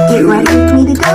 Get ready with me to go.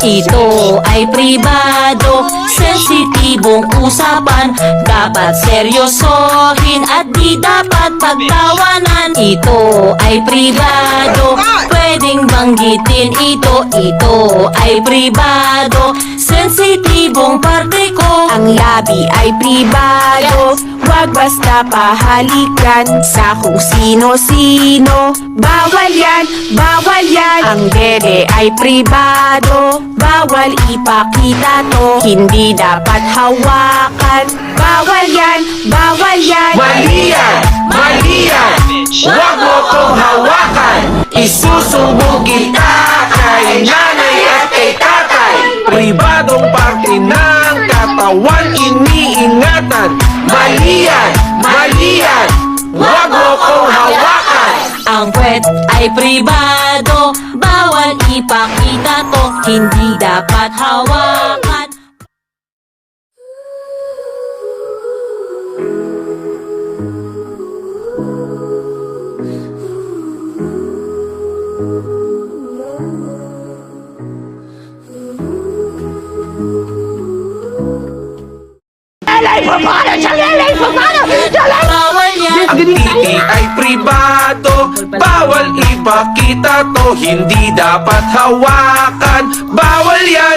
Ito ay pribado, sensitibong usapan. Dapat seryosohin at di dapat pagtawanan. Ito ay pribado, pwedeng banggitin ito. Ito ay pribado, sensitibong parte ko. Ang labi ay pribado, wag basta pahalikan sa kung sino-sino. Bawal yan, bawal yan. Ang dede ay pribado, bawal ipakita to. Hindi dapat hawakan. Bawal yan, bawal yan. Mali yan! Mali yan! Huwag mo kong hawakan! Isusumbong kita kay nanay at kay tatay. Pribadong parte ng katawan iniingatan. Mali yan! Mali yan! Huwag mo kong hawakan! Ang puwet ay pribado, bawal ipakita to. Hindi dapat hawakan. Bawal yan. Ang titi ay pribado, bawal ipakita to. Hindi dapat hawakan. Bawal yan!